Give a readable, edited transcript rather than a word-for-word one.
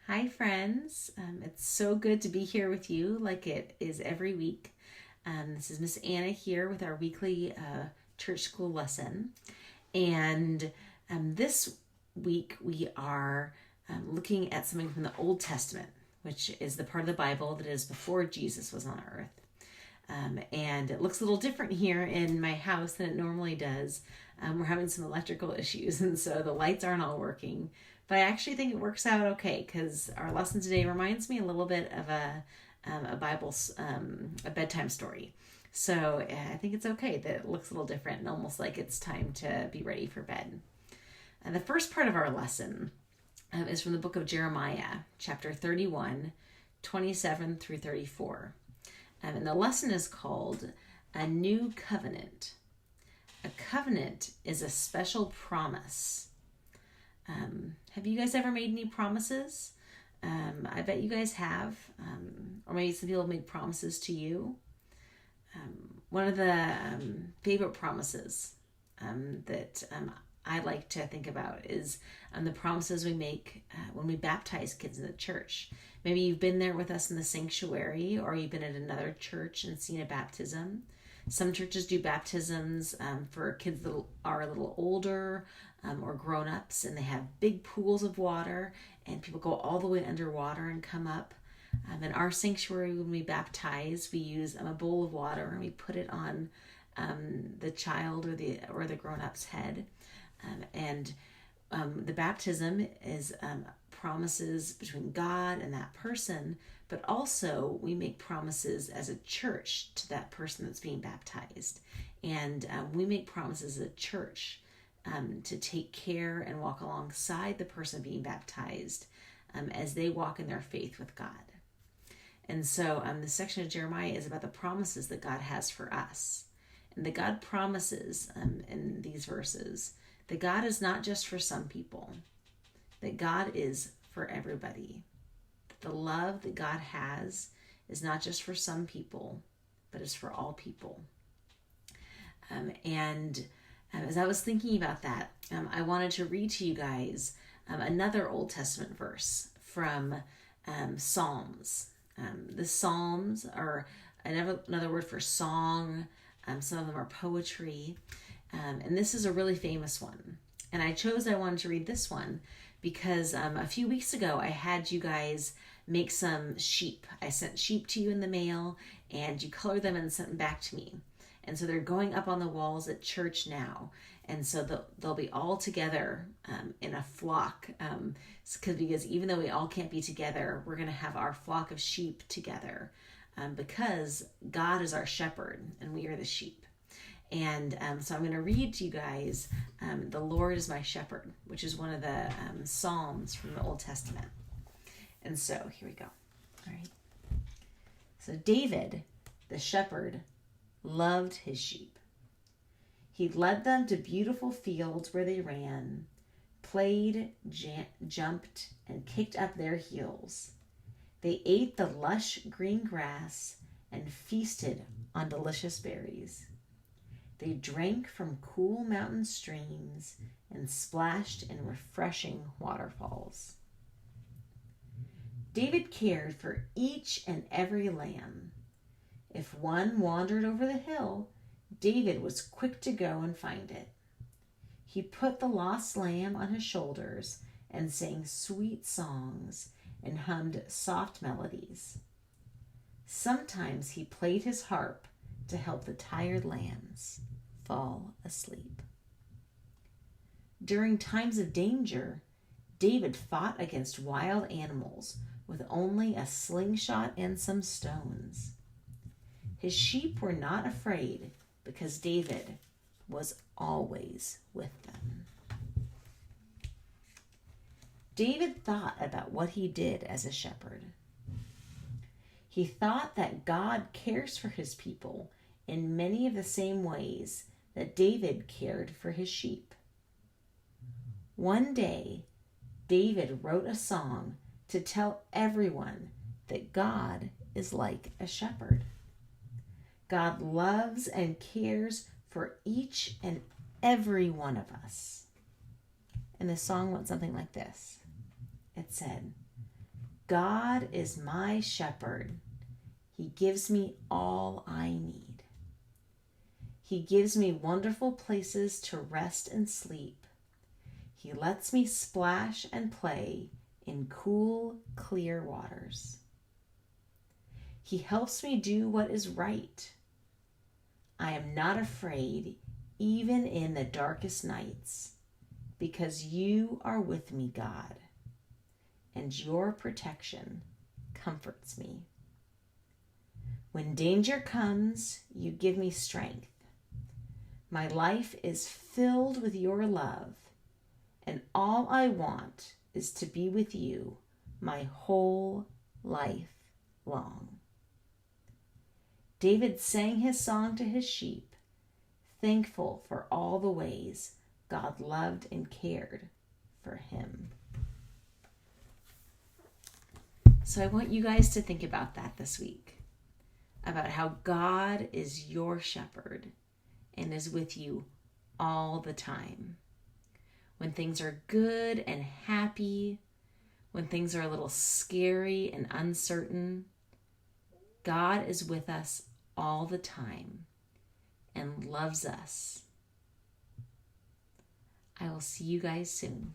Hi, friends. It's so good to be here with you, like it is every week. This is Miss Anna here with our weekly church school lesson. And this week we are looking at something from the Old Testament, which is the part of the Bible that is before Jesus was on earth. And it looks a little different here in my house than it normally does. We're having some electrical issues, and so the lights aren't all working. But I actually think it works out okay because our lesson today reminds me a little bit of a Bible, a bedtime story. So I think it's okay that it looks a little different and almost like it's time to be ready for bed. And the first part of our lesson is from the book of Jeremiah, chapter 31, 27 through 34. And the lesson is called A New Covenant. A covenant is a special promise. Have you guys ever made any promises? I bet you guys have. Or maybe some people have made promises to you. One of the favorite promises that I like to think about is the promises we make when we baptize kids in the church. Maybe you've been there with us in the sanctuary, or you've been at another church and seen a baptism. Some churches do baptisms for kids that are a little older or grown-ups, and they have big pools of water, and people go all the way underwater and come up. In our sanctuary, when we baptize, we use a bowl of water and we put it on the child or the grown-up's head. The baptism is promises between God and that person, but also we make promises as a church to that person that's being baptized. And we make promises as a church to take care and walk alongside the person being baptized as they walk in their faith with God. And so this section of Jeremiah is about the promises that God has for us. And that God promises in these verses that God is not just for some people, that God is for everybody. The love that God has is not just for some people, but is for all people. As I was thinking about that, I wanted to read to you guys another Old Testament verse from Psalms. The Psalms are another word for song. Some of them are poetry. And this is a really famous one. And I wanted to read this one because a few weeks ago I had you guys make some sheep. I sent sheep to you in the mail, and you colored them and sent them back to me. And so they're going up on the walls at church now. And so they'll be all together in a flock. Because even though we all can't be together, we're going to have our flock of sheep together. Because God is our shepherd and we are the sheep. And so I'm going to read to you guys The Lord is my shepherd, which is one of the Psalms from the Old Testament. And so here we go. All right. So David, the shepherd, loved his sheep. He led them to beautiful fields where they ran, played, jumped, and kicked up their heels. They ate the lush green grass and feasted on delicious berries. They drank from cool mountain streams and splashed in refreshing waterfalls. David cared for each and every lamb. If one wandered over the hill, David was quick to go and find it. He put the lost lamb on his shoulders and sang sweet songs and hummed soft melodies. Sometimes he played his harp to help the tired lambs fall asleep. During times of danger, David fought against wild animals with only a slingshot and some stones. His sheep were not afraid because David was always with them. David thought about what he did as a shepherd. He thought that God cares for his people in many of the same ways that David cared for his sheep. One day, David wrote a song to tell everyone that God is like a shepherd. God loves and cares for each and every one of us. And the song went something like this. It said, God is my shepherd. He gives me all I need. He gives me wonderful places to rest and sleep. He lets me splash and play in cool, clear waters. He helps me do what is right. I am not afraid, even in the darkest nights, because you are with me, God, and your protection comforts me. When danger comes, you give me strength. My life is filled with your love, and all I want is to be with you my whole life long. David sang his song to his sheep, thankful for all the ways God loved and cared for him. So I want you guys to think about that this week, about how God is your shepherd and is with you all the time. When things are good and happy, when things are a little scary and uncertain, God is with us all the time and loves us. I will see you guys soon.